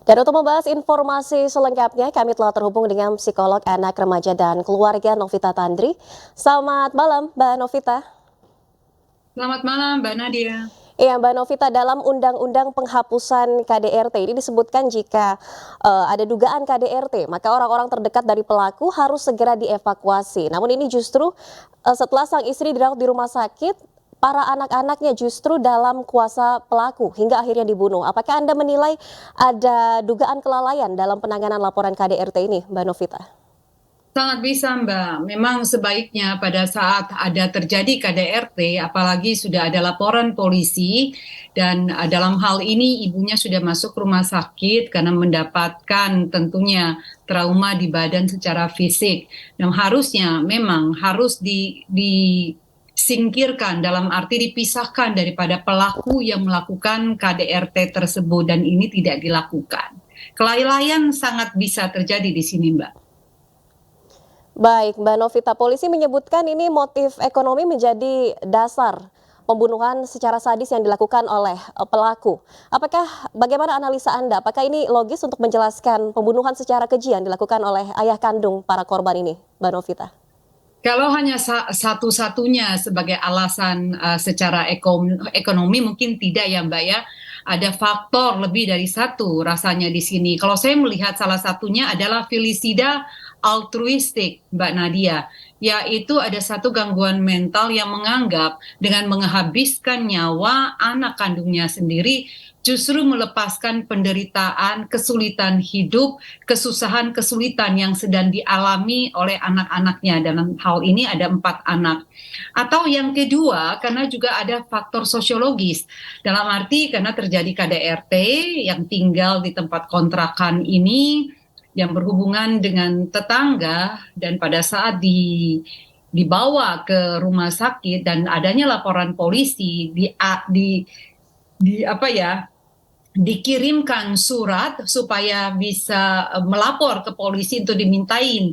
Dan untuk membahas informasi selengkapnya, kami telah terhubung dengan psikolog anak, remaja, dan keluarga Novita Tandri. Selamat malam, Mbak Novita. Selamat malam, Mbak Nadia. Iya, Mbak Novita, dalam Undang-Undang Penghapusan KDRT ini disebutkan jika ada dugaan KDRT, maka orang-orang terdekat dari pelaku harus segera dievakuasi. Namun ini justru setelah sang istri dirawat di rumah sakit, para anak-anaknya justru dalam kuasa pelaku hingga akhirnya dibunuh. Apakah Anda menilai ada dugaan kelalaian dalam penanganan laporan KDRT ini, Mbak Novita? Sangat bisa, Mbak. Memang sebaiknya pada saat ada terjadi KDRT, apalagi sudah ada laporan polisi, dan dalam hal ini ibunya sudah masuk rumah sakit karena mendapatkan tentunya trauma di badan secara fisik. Dan harusnya memang harus disingkirkan dalam arti dipisahkan daripada pelaku yang melakukan KDRT tersebut, dan ini tidak dilakukan. Kelalaian sangat bisa terjadi di sini, Mbak. Baik, Mbak Novita, polisi menyebutkan ini motif ekonomi menjadi dasar pembunuhan secara sadis yang dilakukan oleh pelaku. Bagaimana analisa Anda? Apakah ini logis untuk menjelaskan pembunuhan secara keji yang dilakukan oleh ayah kandung para korban ini, Mbak Novita? Kalau hanya satu-satunya sebagai alasan secara ekonomi mungkin tidak ya Mbak ya. Ada faktor lebih dari satu rasanya di sini. Kalau saya melihat salah satunya adalah felisida altruistik Mbak Nadia, yaitu ada satu gangguan mental yang menganggap dengan menghabiskan nyawa anak kandungnya sendiri justru melepaskan penderitaan, kesulitan hidup, kesusahan, kesulitan yang sedang dialami oleh anak-anaknya. Dalam hal ini ada 4 anak. Atau yang kedua, karena juga ada faktor sosiologis. Dalam arti karena terjadi KDRT yang tinggal di tempat kontrakan ini, yang berhubungan dengan tetangga, dan pada saat dibawa ke rumah sakit dan adanya laporan polisi di apa ya dikirimkan surat supaya bisa melapor ke polisi untuk dimintain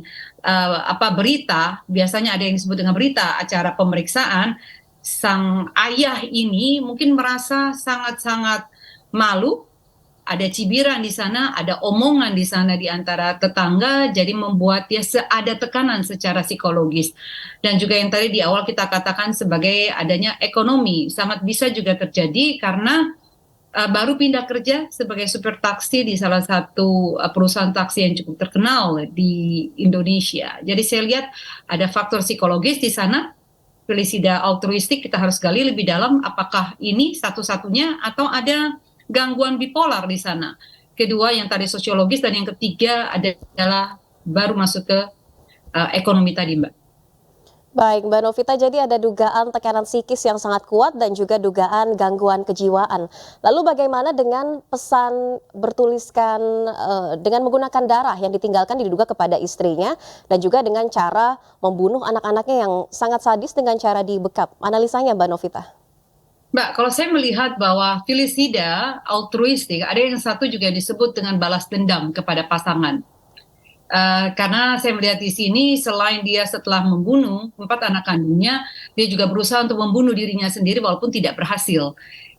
berita. Biasanya ada yang disebut dengan berita acara pemeriksaan. Sang ayah ini mungkin merasa sangat-sangat malu, ada cibiran di sana, ada omongan di sana di antara tetangga, jadi membuat dia ada tekanan secara psikologis. Dan juga yang tadi di awal kita katakan sebagai adanya ekonomi, sangat bisa juga terjadi karena baru pindah kerja sebagai supir taksi di salah satu perusahaan taksi yang cukup terkenal di Indonesia. Jadi saya lihat ada faktor psikologis di sana, felisida altruistik, kita harus gali lebih dalam apakah ini satu-satunya atau ada gangguan bipolar di sana. Kedua yang tadi sosiologis, dan yang ketiga adalah baru masuk ke ekonomi tadi, Mbak. Baik, Mbak Novita, jadi ada dugaan tekanan psikis yang sangat kuat dan juga dugaan gangguan kejiwaan. Lalu bagaimana dengan pesan bertuliskan dengan menggunakan darah yang ditinggalkan diduga kepada istrinya dan juga dengan cara membunuh anak-anaknya yang sangat sadis dengan cara dibekap? Analisanya, Mbak Novita. Mbak, kalau saya melihat bahwa felisida altruistik, ada yang satu juga disebut dengan balas dendam kepada pasangan. Karena saya melihat di sini selain dia setelah membunuh 4 anak kandungnya, dia juga berusaha untuk membunuh dirinya sendiri walaupun tidak berhasil.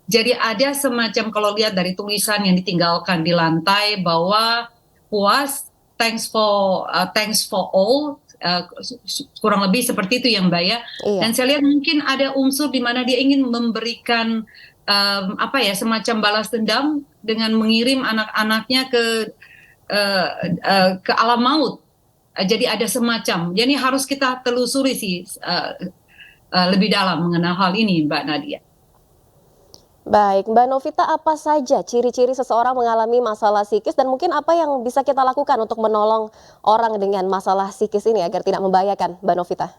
Jadi ada semacam, kalau lihat dari tulisan yang ditinggalkan di lantai bahwa puas, thanks for all, kurang lebih seperti itu ya Mbak ya. Iya. Dan saya lihat mungkin ada unsur di mana dia ingin memberikan semacam balas dendam dengan mengirim anak-anaknya ke alam maut. Jadi ada semacam, jadi harus kita telusuri sih lebih dalam mengenai hal ini, Mbak Nadia. Baik, Mbak Novita, apa saja ciri-ciri seseorang mengalami masalah psikis dan mungkin apa yang bisa kita lakukan untuk menolong orang dengan masalah psikis ini agar tidak membahayakan, Mbak Novita?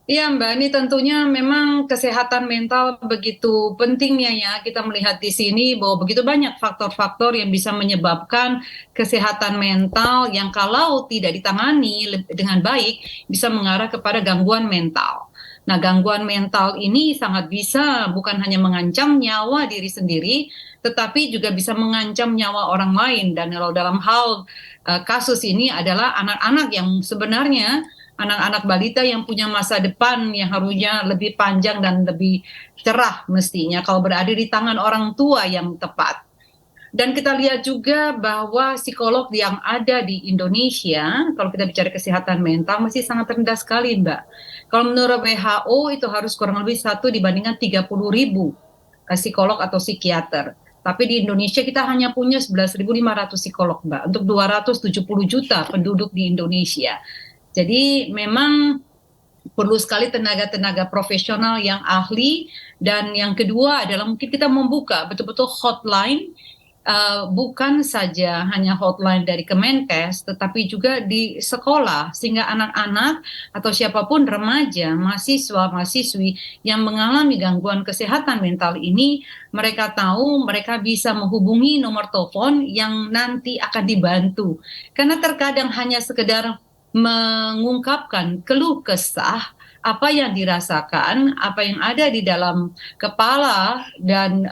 Iya Mbak, ini tentunya memang kesehatan mental begitu pentingnya ya. Kita melihat di sini bahwa begitu banyak faktor-faktor yang bisa menyebabkan kesehatan mental yang kalau tidak ditangani dengan baik bisa mengarah kepada gangguan mental. Nah, gangguan mental ini sangat bisa bukan hanya mengancam nyawa diri sendiri, tetapi juga bisa mengancam nyawa orang lain. Dan kalau dalam hal kasus ini adalah anak-anak yang sebenarnya anak-anak balita yang punya masa depan yang harusnya lebih panjang dan lebih cerah mestinya kalau berada di tangan orang tua yang tepat. Dan kita lihat juga bahwa psikolog yang ada di Indonesia, kalau kita bicara kesehatan mental, masih sangat rendah sekali, Mbak. Kalau menurut WHO itu harus kurang lebih 1 dibandingkan 30.000 psikolog atau psikiater. Tapi di Indonesia kita hanya punya 11.500 psikolog, Mbak, untuk 270 juta penduduk di Indonesia. Jadi memang perlu sekali tenaga-tenaga profesional yang ahli, dan yang kedua adalah mungkin kita membuka betul-betul hotline, bukan saja hanya hotline dari Kemenkes, tetapi juga di sekolah, sehingga anak-anak atau siapapun remaja, mahasiswa, mahasiswi yang mengalami gangguan kesehatan mental ini, mereka tahu mereka bisa menghubungi nomor telepon yang nanti akan dibantu. Karena terkadang hanya sekedar mengungkapkan keluh kesah apa yang dirasakan, apa yang ada di dalam kepala dan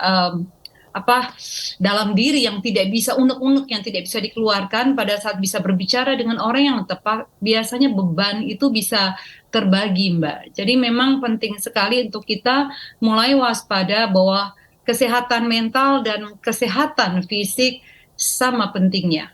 apa dalam diri yang tidak bisa unek-unek, yang tidak bisa dikeluarkan pada saat bisa berbicara dengan orang yang tepat, biasanya beban itu bisa terbagi, Mbak. Jadi memang penting sekali untuk kita mulai waspada bahwa kesehatan mental dan kesehatan fisik sama pentingnya.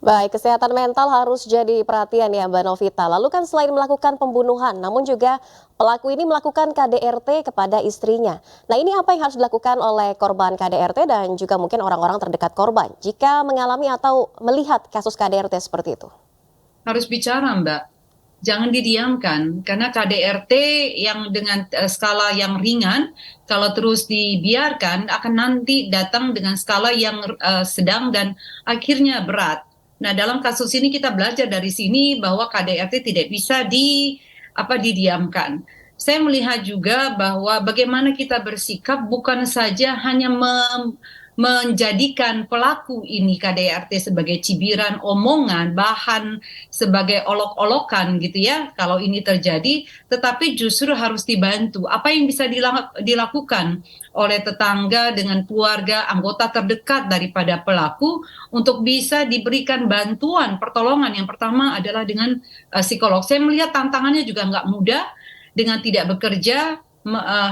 Baik, kesehatan mental harus jadi perhatian ya Mbak Novita. Lalu kan selain melakukan pembunuhan, namun juga pelaku ini melakukan KDRT kepada istrinya. Nah ini apa yang harus dilakukan oleh korban KDRT dan juga mungkin orang-orang terdekat korban jika mengalami atau melihat kasus KDRT seperti itu? Harus bicara, Mbak. Jangan didiamkan, karena KDRT yang dengan skala yang ringan, kalau terus dibiarkan akan nanti datang dengan skala yang sedang dan akhirnya berat. Nah, dalam kasus ini kita belajar dari sini bahwa KDRT tidak bisa didiamkan. Saya melihat juga bahwa bagaimana kita bersikap bukan saja hanya menjadikan pelaku ini KDRT sebagai cibiran, omongan, bahan sebagai olok-olokan gitu ya, kalau ini terjadi, tetapi justru harus dibantu. Apa yang bisa dilakukan oleh tetangga dengan keluarga, anggota terdekat daripada pelaku untuk bisa diberikan bantuan, pertolongan. Yang pertama adalah dengan psikolog. Saya melihat tantangannya juga nggak mudah, dengan tidak bekerja,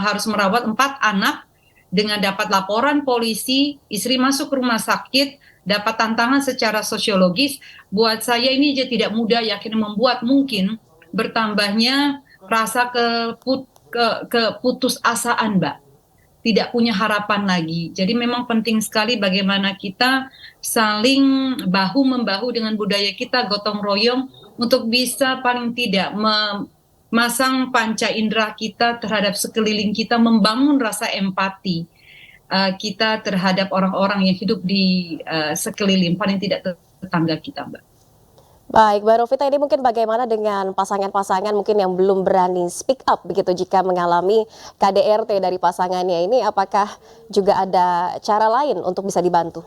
harus merawat 4 anak, dengan dapat laporan polisi, istri masuk ke rumah sakit, dapat tantangan secara sosiologis. Buat saya ini juga tidak mudah, yakin membuat mungkin bertambahnya rasa keputusasaan, Mbak. Tidak punya harapan lagi. Jadi memang penting sekali bagaimana kita saling bahu-membahu dengan budaya kita, gotong royong, untuk bisa paling tidak masang panca indera kita terhadap sekeliling kita, membangun rasa empati kita terhadap orang-orang yang hidup di sekeliling, paling tidak tetangga kita, Mbak. Baik, Mbak Novita, ini mungkin bagaimana dengan pasangan-pasangan mungkin yang belum berani speak up begitu jika mengalami KDRT dari pasangannya ini, apakah juga ada cara lain untuk bisa dibantu?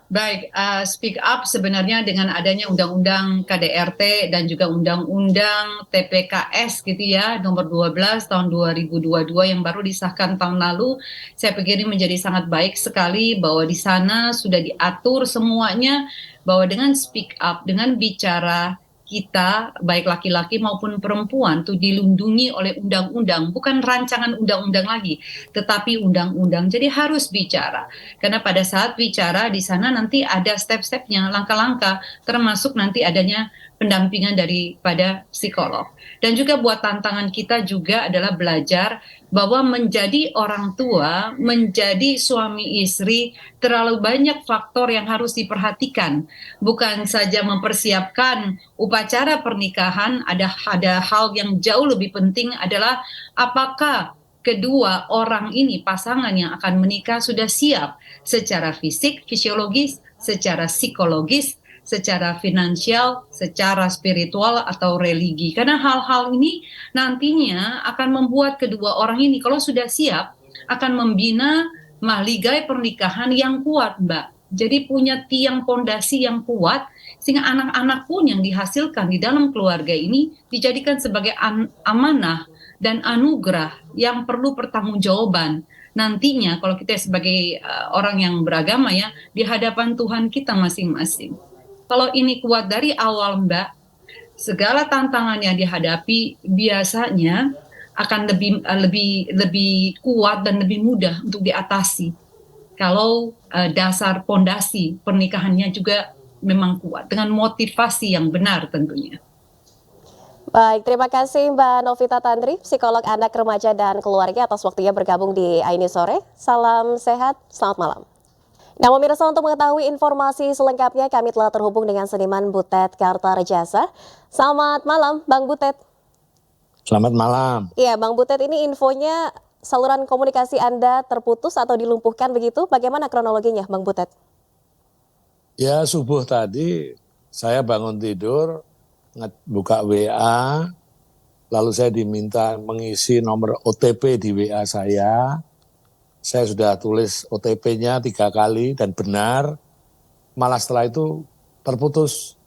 Baik, speak up sebenarnya dengan adanya undang-undang KDRT dan juga undang-undang TPKS gitu ya, nomor 12 tahun 2022 yang baru disahkan tahun lalu. Saya pikir ini menjadi sangat baik sekali bahwa di sana sudah diatur semuanya, bahwa dengan speak up, dengan bicara, kita baik laki-laki maupun perempuan tuh dilindungi oleh undang-undang, bukan rancangan undang-undang lagi, tetapi undang-undang. Jadi harus bicara, karena pada saat bicara di sana nanti ada step-stepnya, langkah-langkah, termasuk nanti adanya pendampingan daripada psikolog. Dan juga buat tantangan kita juga adalah belajar bahwa menjadi orang tua, menjadi suami istri, terlalu banyak faktor yang harus diperhatikan. Bukan saja mempersiapkan upacara pernikahan, ada hal yang jauh lebih penting adalah apakah kedua orang ini, pasangan yang akan menikah, sudah siap secara fisik, fisiologis, secara psikologis, secara finansial, secara spiritual atau religi. Karena hal-hal ini nantinya akan membuat kedua orang ini kalau sudah siap akan membina mahligai pernikahan yang kuat, Mbak. Jadi punya tiang pondasi yang kuat sehingga anak-anak pun yang dihasilkan di dalam keluarga ini dijadikan sebagai amanah dan anugerah yang perlu pertanggungjawaban nantinya kalau kita sebagai orang yang beragama ya di hadapan Tuhan kita masing-masing. Kalau ini kuat dari awal, Mbak, segala tantangan yang dihadapi biasanya akan lebih kuat dan lebih mudah untuk diatasi. kalau dasar pondasi pernikahannya juga memang kuat dengan motivasi yang benar tentunya. Baik, terima kasih Mbak Novita Tandri, psikolog anak, remaja, dan keluarga atas waktunya bergabung di Aini Sore. Salam sehat, selamat malam. Nah, pemirsa, untuk mengetahui informasi selengkapnya kami telah terhubung dengan seniman Butet Kartarejasa. Selamat malam, Bang Butet. Selamat malam. Iya, Bang Butet, ini infonya saluran komunikasi Anda terputus atau dilumpuhkan begitu. Bagaimana kronologinya, Bang Butet? Ya, subuh tadi saya bangun tidur, buka WA, lalu saya diminta mengisi nomor OTP di WA saya. Saya sudah tulis OTP-nya 3 kali dan benar, malah setelah itu terputus.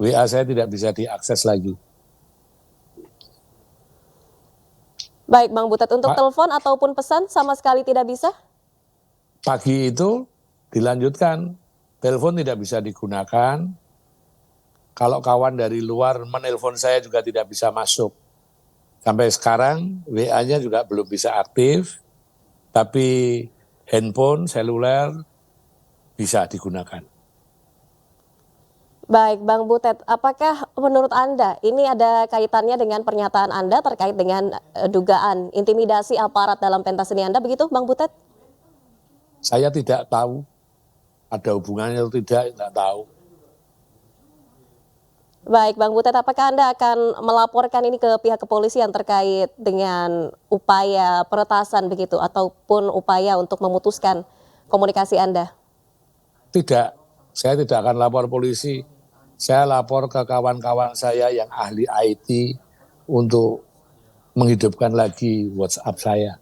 WA saya tidak bisa diakses lagi. Baik, Bang Butet, untuk Pak, telepon ataupun pesan sama sekali tidak bisa? pagi itu dilanjutkan, telepon tidak bisa digunakan. Kalau kawan dari luar menelpon saya juga tidak bisa masuk. Sampai sekarang WA-nya juga belum bisa aktif, tapi handphone, seluler bisa digunakan. Baik, Bang Butet, apakah menurut Anda ini ada kaitannya dengan pernyataan Anda terkait dengan dugaan intimidasi aparat dalam pentas seni Anda begitu, Bang Butet? Saya tidak tahu ada hubungannya atau tidak tahu. Baik, Bang Butet, apakah Anda akan melaporkan ini ke pihak kepolisian terkait dengan upaya peretasan begitu ataupun upaya untuk memutuskan komunikasi Anda? Tidak, saya tidak akan lapor polisi. Saya lapor ke kawan-kawan saya yang ahli IT untuk menghidupkan lagi WhatsApp saya.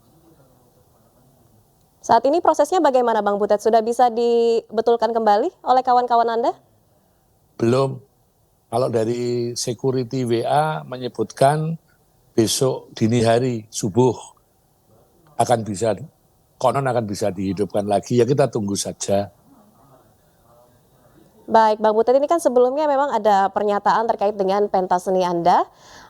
Saat ini prosesnya bagaimana, Bang Butet? Sudah bisa dibetulkan kembali oleh kawan-kawan Anda? Belum. Kalau dari security WA menyebutkan besok dini hari subuh konon akan bisa dihidupkan lagi, ya kita tunggu saja. Baik, Bang Butet, ini kan sebelumnya memang ada pernyataan terkait dengan pentas seni Anda,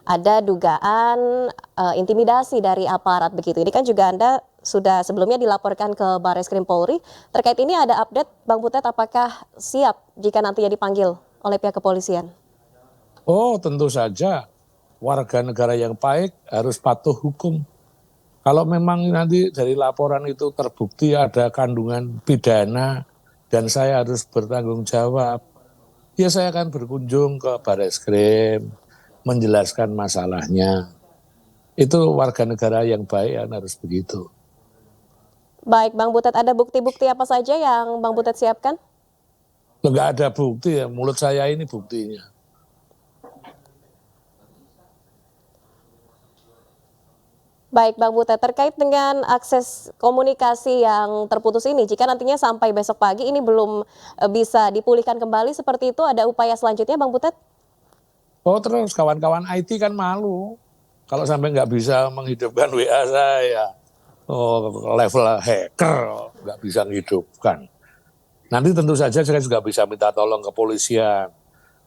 ada dugaan intimidasi dari aparat begitu. Ini kan juga Anda sudah sebelumnya dilaporkan ke Barreskrim Polri. Terkait ini ada update, Bang Butet, apakah siap jika nantinya dipanggil oleh pihak kepolisian? Oh, tentu saja warga negara yang baik harus patuh hukum. Kalau memang nanti dari laporan itu terbukti ada kandungan pidana dan saya harus bertanggung jawab, ya saya akan berkunjung ke Barreskrim, menjelaskan masalahnya. Itu warga negara yang baik kan harus begitu. Baik, Bang Butet, ada bukti-bukti apa saja yang Bang Butet siapkan? Enggak ada bukti ya, mulut saya ini buktinya. Baik, Bang Butet, terkait dengan akses komunikasi yang terputus ini, jika nantinya sampai besok pagi ini belum bisa dipulihkan kembali seperti itu, ada upaya selanjutnya, Bang Butet? Oh, terus kawan-kawan IT kan malu kalau sampai nggak bisa menghidupkan WA saya. Oh, level hacker nggak bisa menghidupkan. Nanti tentu saja saya juga bisa minta tolong kepolisian.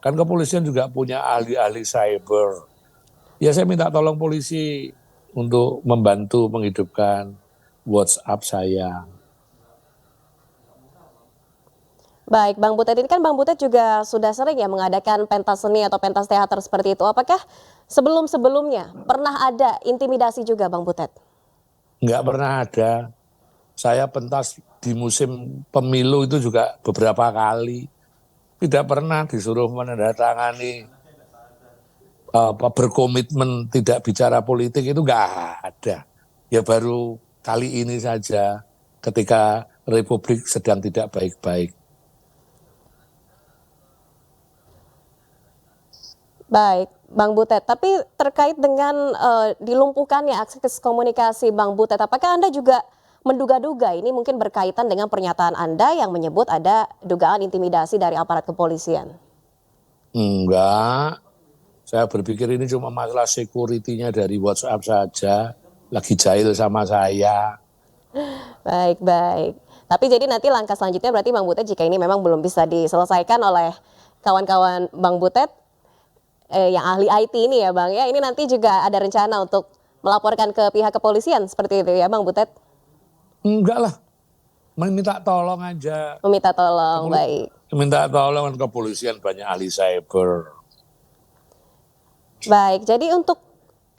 Kan kepolisian juga punya ahli-ahli cyber. Ya saya minta tolong polisi untuk membantu menghidupkan WhatsApp saya. Baik, Bang Butet, ini kan Bang Butet juga sudah sering ya mengadakan pentas seni atau pentas teater seperti itu. Apakah sebelum-sebelumnya pernah ada intimidasi juga, Bang Butet? Nggak pernah ada. Saya pentas di musim pemilu itu juga beberapa kali. Tidak pernah disuruh menandatangani berkomitmen tidak bicara politik, itu nggak ada. Ya baru kali ini saja ketika Republik sedang tidak baik-baik. Baik, Bang Butet. Tapi terkait dengan dilumpuhkannya akses komunikasi Bang Butet, apakah Anda juga menduga-duga ini mungkin berkaitan dengan pernyataan Anda yang menyebut ada dugaan intimidasi dari aparat kepolisian? Enggak, saya berpikir ini cuma masalah security-nya dari WhatsApp saja, lagi jahil sama saya. Baik, baik. Tapi jadi nanti langkah selanjutnya berarti Bang Butet jika ini memang belum bisa diselesaikan oleh kawan-kawan Bang Butet yang ahli IT ini ya Bang ya, ini nanti juga ada rencana untuk melaporkan ke pihak kepolisian seperti itu ya Bang Butet? Enggak lah, Minta tolong aja. Meminta tolong, Kepoli- baik. Minta tolong kepolisian, banyak ahli cyber. Baik, jadi untuk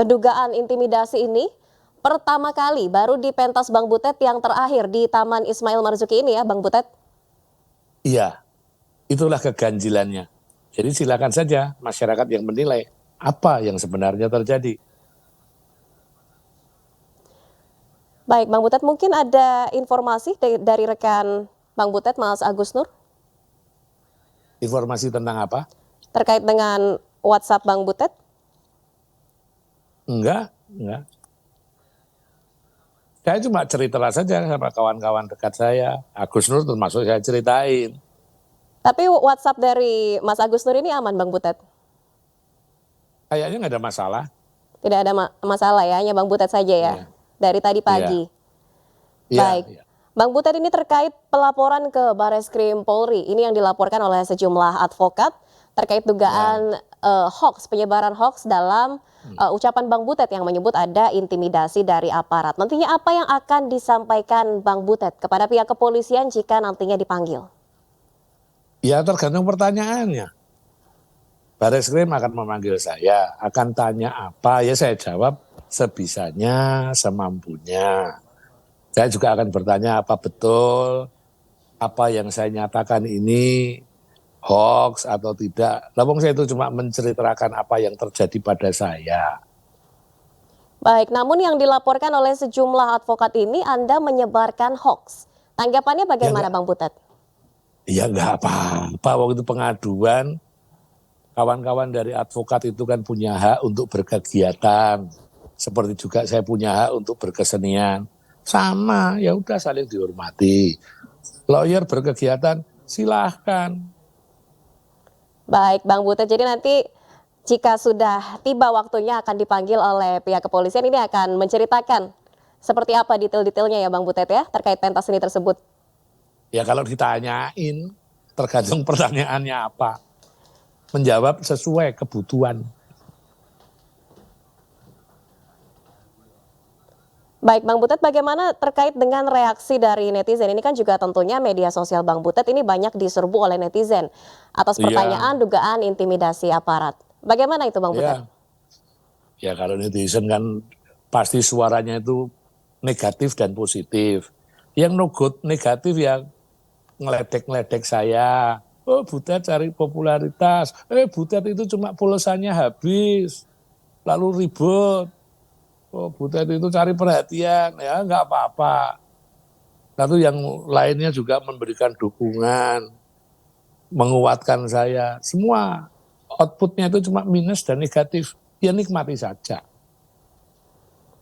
dugaan intimidasi ini pertama kali baru di pentas Bang Butet yang terakhir di Taman Ismail Marzuki ini ya Bang Butet? Iya, itulah keganjilannya. Jadi silakan saja masyarakat yang menilai apa yang sebenarnya terjadi. Baik, Bang Butet, mungkin ada informasi dari rekan Bang Butet, Mas Agus Nur, Informasi tentang apa? terkait dengan WhatsApp Bang Butet? Enggak. Saya cuma cerita saja sama kawan-kawan dekat saya. Agus Nur termasuk saya ceritain. Tapi WhatsApp dari Mas Agus Nur ini aman Bang Butet? Kayaknya nggak ada masalah. Tidak ada masalah ya, hanya Bang Butet saja ya, Iya. dari tadi pagi. Iya, Baik. iya. Bang Butet, ini terkait pelaporan ke Bareskrim Polri. Ini yang dilaporkan oleh sejumlah advokat terkait dugaan hoax, penyebaran hoax dalam ucapan Bang Butet yang menyebut ada intimidasi dari aparat. Nantinya apa yang akan disampaikan Bang Butet kepada pihak kepolisian jika nantinya dipanggil? Ya tergantung pertanyaannya. Bareskrim akan memanggil saya, akan tanya apa, ya saya jawab sebisanya, semampunya. Saya juga akan bertanya apa betul, apa yang saya nyatakan ini hoax atau tidak. Lawang saya itu cuma menceritakan apa yang terjadi pada saya. Baik, namun yang dilaporkan oleh sejumlah advokat ini Anda menyebarkan hoax. Tanggapannya bagaimana Bang Butet? Ya nggak apa-apa, waktu itu pengaduan. Kawan-kawan dari advokat itu kan punya hak untuk berkegiatan. Seperti juga saya punya hak untuk berkesenian. Sama, ya udah saling dihormati. Lawyer berkegiatan, silahkan. Baik, Bang Butet. Jadi nanti jika sudah tiba waktunya akan dipanggil oleh pihak kepolisian, ini akan menceritakan seperti apa detail-detailnya ya Bang Butet ya terkait pentas seni tersebut. Ya kalau ditanyain, tergantung pertanyaannya apa. Menjawab sesuai kebutuhan. Baik, Bang Butet, bagaimana terkait dengan reaksi dari netizen? Ini kan juga tentunya media sosial Bang Butet ini banyak diserbu oleh netizen atas Iya. pertanyaan dugaan intimidasi aparat. Bagaimana itu Bang Butet? Ya kalau netizen kan pasti suaranya itu negatif dan positif. Yang nugut negatif ya ngeledek-ngeledek saya. Oh Butet cari popularitas. Butet itu cuma pulsanya habis. Lalu ribut. Oh Butet itu cari perhatian. Ya nggak apa-apa. Lalu yang lainnya juga memberikan dukungan. Menguatkan saya. Semua outputnya itu cuma minus dan negatif. Ya nikmati saja.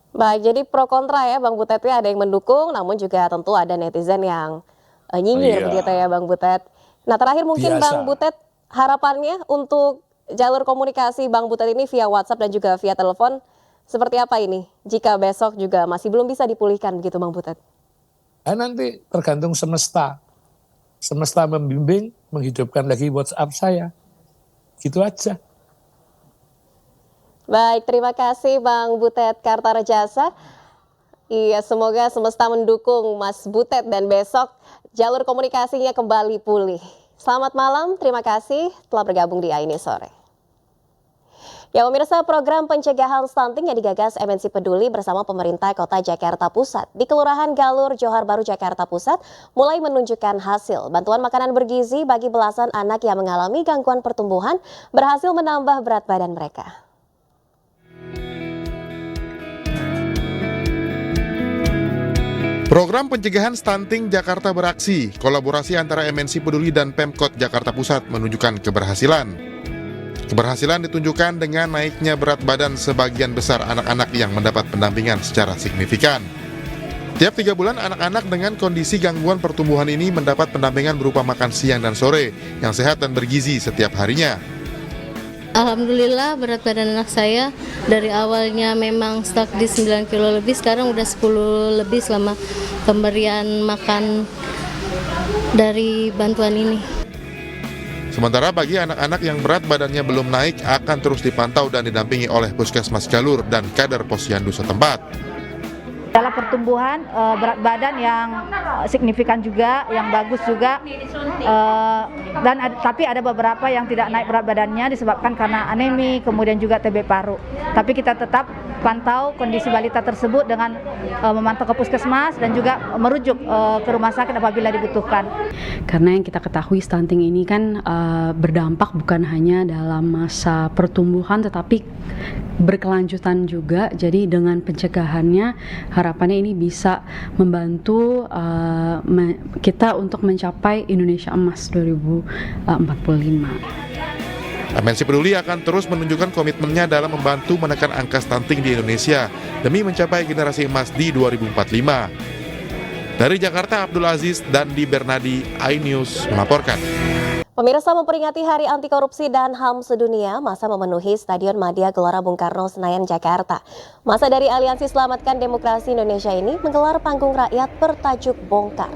Baik, jadi pro kontra ya Bang Butet ya, ada yang mendukung namun juga tentu ada netizen yang nyinyir Iya. begitu ya Bang Butet. Nah terakhir mungkin Biasa. Bang Butet, harapannya untuk jalur komunikasi Bang Butet ini via WhatsApp dan juga via telepon seperti apa ini jika besok juga masih belum bisa dipulihkan begitu Bang Butet? Nanti tergantung semesta. Semesta membimbing, menghidupkan lagi WhatsApp saya. Gitu aja. Baik, terima kasih Bang Butet Kartarejasa. Iya, semoga semesta mendukung Mas Butet dan besok jalur komunikasinya kembali pulih. Selamat malam, terima kasih telah bergabung di AINI Sore. Ya pemirsa, program pencegahan stunting yang digagas MNC Peduli bersama pemerintah Kota Jakarta Pusat di Kelurahan Galur, Johar Baru, Jakarta Pusat mulai menunjukkan hasil. Bantuan makanan bergizi bagi belasan anak yang mengalami gangguan pertumbuhan berhasil menambah berat badan mereka. Program pencegahan stunting Jakarta Beraksi, kolaborasi antara MNC Peduli dan Pemkot Jakarta Pusat menunjukkan keberhasilan. Keberhasilan ditunjukkan dengan naiknya berat badan sebagian besar anak-anak yang mendapat pendampingan secara signifikan. Tiap 3 bulan, anak-anak dengan kondisi gangguan pertumbuhan ini mendapat pendampingan berupa makan siang dan sore yang sehat dan bergizi setiap harinya. Alhamdulillah berat badan anak saya dari awalnya memang stuck di 9 kilo lebih, sekarang udah 10 lebih selama pemberian makan dari bantuan ini. Sementara bagi anak-anak yang berat badannya belum naik akan terus dipantau dan didampingi oleh Puskesmas Galur dan kader Posyandu setempat. adalah pertumbuhan berat badan yang signifikan juga, yang bagus juga, tapi ada beberapa yang tidak naik berat badannya disebabkan karena anemi, kemudian juga TB paru. Tapi kita tetap pantau kondisi balita tersebut dengan memantau ke puskesmas dan juga merujuk ke rumah sakit apabila dibutuhkan. Karena yang kita ketahui stunting ini kan berdampak bukan hanya dalam masa pertumbuhan tetapi berkelanjutan juga. Jadi dengan pencegahannya harapannya ini bisa membantu kita untuk mencapai Indonesia Emas 2045. MNC Peduli akan terus menunjukkan komitmennya dalam membantu menekan angka stunting di Indonesia demi mencapai generasi emas di 2045. Dari Jakarta, Abdul Aziz dan Di Bernadi, iNews melaporkan. Pemirsa, memperingati Hari Anti Korupsi dan HAM Sedunia, masa memenuhi Stadion Madia Gelora Bung Karno, Senayan, Jakarta. Masa dari Aliansi Selamatkan Demokrasi Indonesia ini menggelar panggung rakyat bertajuk Bongkar.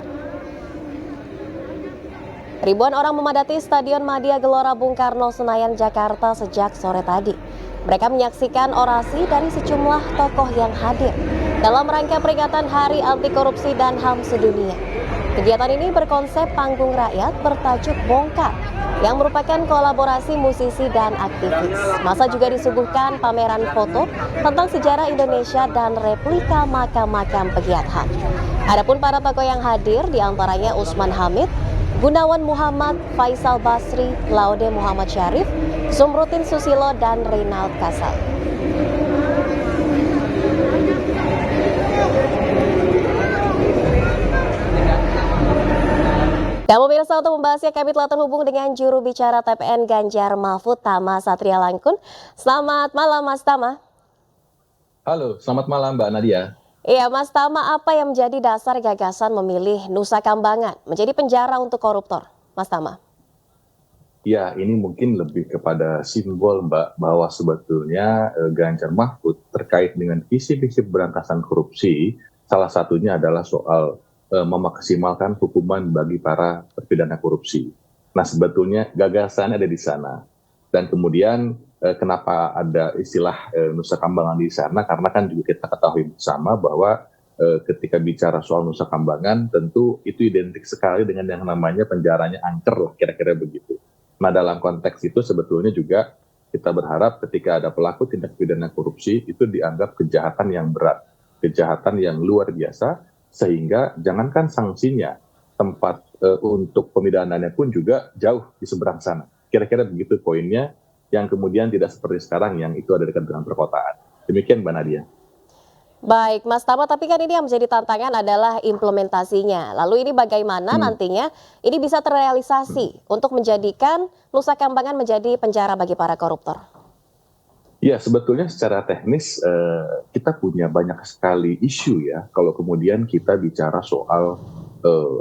Ribuan orang memadati Stadion Madia Gelora Bung Karno, Senayan, Jakarta sejak sore tadi. Mereka menyaksikan orasi dari sejumlah tokoh yang hadir dalam rangka peringatan Hari Anti Korupsi dan HAM Sedunia. Kegiatan ini berkonsep panggung rakyat bertajuk Bongkar yang merupakan kolaborasi musisi dan aktivis. Masa juga disuguhkan pameran foto tentang sejarah Indonesia dan replika makam-makam pegiat HAM. Adapun para tokoh yang hadir diantaranya Usman Hamid, Gunawan Muhammad, Faisal Basri, Laude Muhammad Syarif, Zumrutin Susilo, dan Reynald Kasal. Dan pemirsa, untuk membahasnya kami telah terhubung dengan juru bicara TPN Ganjar Mahfud, Tama Satria Langkun. Selamat malam Mas Tama. Halo, selamat malam Mbak Nadia. Iya Mas Tama, apa yang menjadi dasar gagasan memilih Nusa Kambangan menjadi penjara untuk koruptor, Mas Tama? Ya, ini mungkin lebih kepada simbol Mbak, bahwa sebetulnya Ganjar Mahfud terkait dengan visi-visi pemberantasan korupsi, salah satunya adalah soal memaksimalkan hukuman bagi para terpidana korupsi. Nah, sebetulnya gagasannya ada di sana. Dan kemudian kenapa ada istilah Nusa Kambangan di sana? Karena kan juga kita ketahui bersama bahwa ketika bicara soal Nusa Kambangan, tentu itu identik sekali dengan yang namanya penjaranya angker lah, kira-kira begitu. Nah, dalam konteks itu sebetulnya juga kita berharap ketika ada pelaku tindak pidana korupsi itu dianggap kejahatan yang berat, kejahatan yang luar biasa, sehingga jangankan sanksinya, tempat untuk pemidananya pun juga jauh di seberang sana. Kira-kira begitu poinnya, yang kemudian tidak seperti sekarang yang itu ada dekat dengan perkotaan. Demikian Mbak Nadia. Baik Mas Tama, tapi kan ini yang menjadi tantangan adalah implementasinya. Lalu ini bagaimana nantinya ini bisa terrealisasi untuk menjadikan Nusa Kambangan menjadi penjara bagi para koruptor? Ya, sebetulnya secara teknis kita punya banyak sekali isu ya kalau kemudian kita bicara soal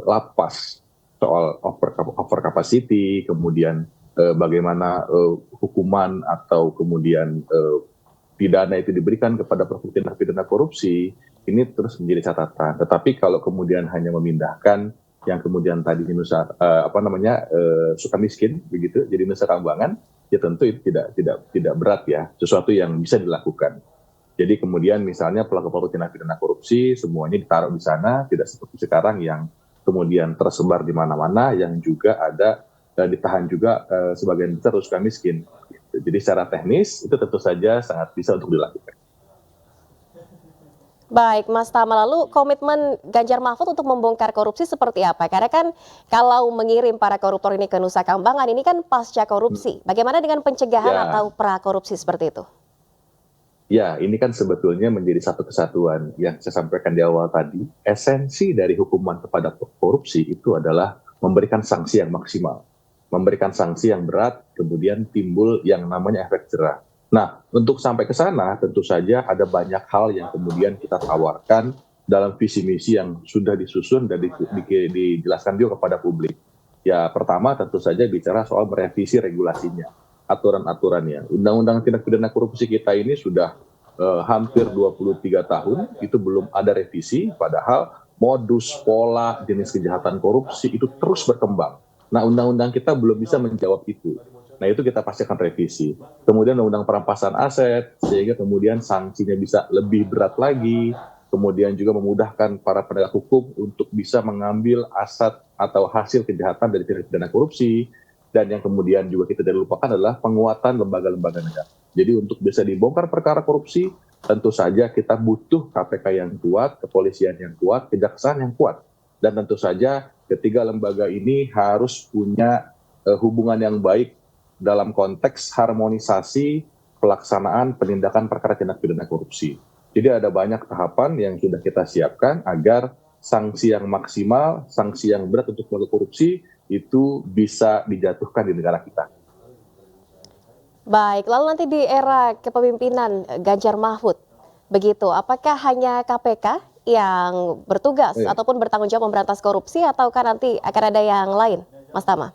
lapas, soal over capacity, kemudian bagaimana hukuman atau kemudian pidana itu diberikan kepada pelaku tindak pidana korupsi, ini terus menjadi catatan. Tetapi kalau kemudian hanya memindahkan yang kemudian tadi Nusa Sukamiskin begitu jadi Nusa Kambangan, ya tentu itu tidak berat ya, sesuatu yang bisa dilakukan. Jadi kemudian misalnya pelaku tindak pidana korupsi semuanya ditaruh di sana, tidak seperti sekarang yang kemudian tersebar di mana-mana, yang juga ada ditahan juga sebagian besar suka miskin. Jadi secara teknis itu tentu saja sangat bisa untuk dilakukan. Baik Mas Tama, lalu komitmen Ganjar Mahfud untuk membongkar korupsi seperti apa? Karena kan kalau mengirim para koruptor ini ke Nusa Kambangan ini kan pasca korupsi. Bagaimana dengan pencegahan atau pra-korupsi seperti itu? Ya, ini kan sebetulnya menjadi satu kesatuan yang saya sampaikan di awal tadi. Esensi dari hukuman kepada korupsi itu adalah memberikan sanksi yang maksimal. Memberikan sanksi yang berat, kemudian timbul yang namanya efek jerah. Nah, untuk sampai ke sana tentu saja ada banyak hal yang kemudian kita tawarkan dalam visi misi yang sudah disusun dan dijelaskan juga kepada publik. Ya, pertama tentu saja bicara soal merevisi regulasinya, aturan-aturannya. Undang-undang tindak pidana korupsi kita ini sudah hampir 23 tahun, itu belum ada revisi, padahal modus, pola, jenis kejahatan korupsi itu terus berkembang. Nah, undang-undang kita belum bisa menjawab itu. Nah, itu kita pasti akan revisi. Kemudian undang-undang perampasan aset, sehingga kemudian sanksinya bisa lebih berat lagi. kemudian juga memudahkan para penegak hukum untuk bisa mengambil aset atau hasil kejahatan dari tindak pidana korupsi, dan yang kemudian juga kita tidak lupakan adalah penguatan lembaga-lembaga negara. Jadi untuk bisa dibongkar perkara korupsi, tentu saja kita butuh KPK yang kuat, kepolisian yang kuat, kejaksaan yang kuat. Dan tentu saja ketiga lembaga ini harus punya hubungan yang baik dalam konteks harmonisasi pelaksanaan penindakan perkara tindak pidana korupsi. Jadi ada banyak tahapan yang sudah kita siapkan agar sanksi yang maksimal, sanksi yang berat untuk pelaku korupsi itu bisa dijatuhkan di negara kita. Baik, lalu nanti di era kepemimpinan Ganjar Mahfud, begitu, apakah hanya KPK yang bertugas ataupun bertanggung jawab memberantas korupsi, ataukah nanti akan ada yang lain, Mas Tama?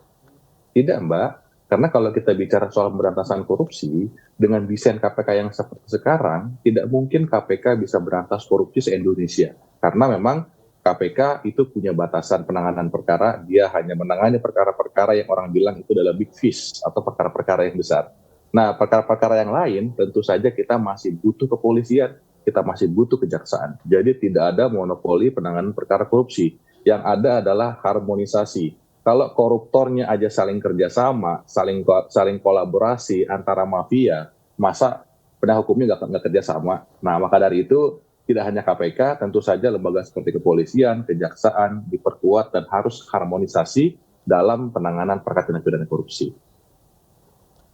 Tidak, Mbak. Karena kalau kita bicara soal pemberantasan korupsi, dengan desain KPK yang seperti sekarang, tidak mungkin KPK bisa berantas korupsi se-Indonesia. Karena memang KPK itu punya batasan penanganan perkara, dia hanya menangani perkara-perkara yang orang bilang itu adalah big fish atau perkara-perkara yang besar. Nah, perkara-perkara yang lain tentu saja kita masih butuh kepolisian, kita masih butuh kejaksaan. Jadi tidak ada monopoli penanganan perkara korupsi. Yang ada adalah harmonisasi. Kalau koruptornya aja saling kerjasama, saling kolaborasi antara mafia, masa penegak hukumnya nggak kerjasama? Nah, maka dari itu tidak hanya KPK, tentu saja lembaga seperti kepolisian, kejaksaan diperkuat dan harus harmonisasi dalam penanganan perkara tindak pidana korupsi.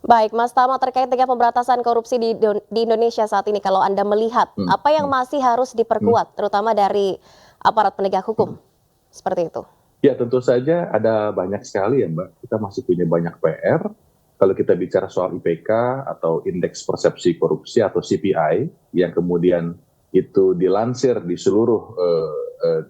Baik, Mas Tama, terkait dengan pemberantasan korupsi di Indonesia saat ini, kalau Anda melihat apa yang masih harus diperkuat, terutama dari aparat penegak hukum, seperti itu? Ya, tentu saja ada banyak sekali ya, Mbak. Kita masih punya banyak PR. Kalau kita bicara soal IPK atau Indeks Persepsi Korupsi atau CPI, yang kemudian itu dilansir di seluruh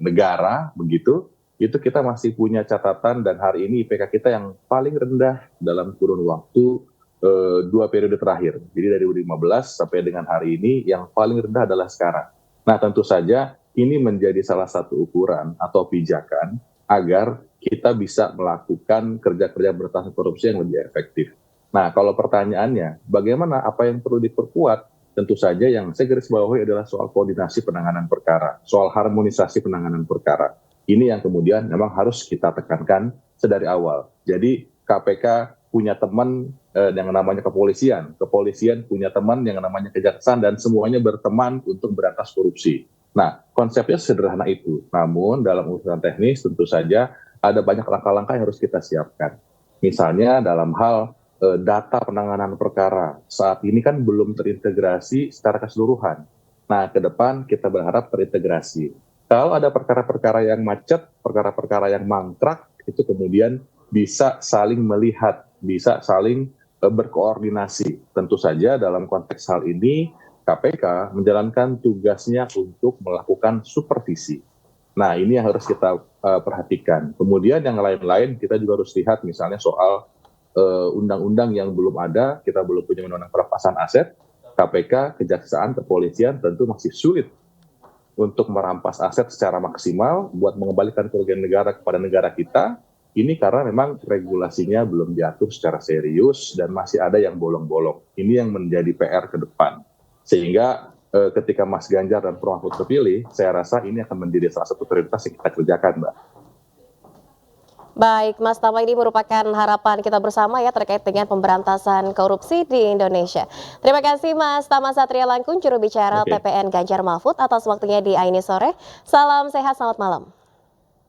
negara, begitu, itu kita masih punya catatan dan hari ini IPK kita yang paling rendah dalam kurun waktu 2 periode terakhir. Jadi dari 2015 sampai dengan hari ini yang paling rendah adalah sekarang. Nah, tentu saja ini menjadi salah satu ukuran atau pijakan agar kita bisa melakukan kerja-kerja pemberantasan korupsi yang lebih efektif. Nah, kalau pertanyaannya, bagaimana apa yang perlu diperkuat? Tentu saja yang saya garis bawahi adalah soal koordinasi penanganan perkara, soal harmonisasi penanganan perkara. Ini yang kemudian memang harus kita tekankan sedari awal. Jadi KPK punya teman yang namanya kepolisian, kepolisian punya teman yang namanya kejaksaan, dan semuanya berteman untuk berantas korupsi. Nah, konsepnya sederhana itu. Namun dalam urusan teknis tentu saja ada banyak langkah-langkah yang harus kita siapkan. Misalnya dalam hal data penanganan perkara. Saat ini kan belum terintegrasi secara keseluruhan. Nah, ke depan kita berharap terintegrasi. Kalau ada perkara-perkara yang macet, perkara-perkara yang mangkrak, itu kemudian bisa saling melihat, bisa saling berkoordinasi. Tentu saja dalam konteks hal ini, KPK menjalankan tugasnya untuk melakukan supervisi. Nah, ini yang harus kita perhatikan. Kemudian yang lain-lain kita juga harus lihat misalnya soal undang-undang yang belum ada, kita belum punya undang-undang perampasan aset, KPK, kejaksaan, kepolisian tentu masih sulit untuk merampas aset secara maksimal buat mengembalikan kerugian negara kepada negara kita. Ini karena memang regulasinya belum diatur secara serius dan masih ada yang bolong-bolong. Ini yang menjadi PR ke depan. Sehingga ketika Mas Ganjar dan Prof. Mahfud terpilih, saya rasa ini akan menjadi salah satu prioritas yang kita kerjakan, Mbak. Baik, Mas Tama, ini merupakan harapan kita bersama ya terkait dengan pemberantasan korupsi di Indonesia. Terima kasih Mas Tama Satria Langkun, juru bicara TPN Ganjar Mahfud atas waktunya di Aini Sore. Salam sehat, selamat malam.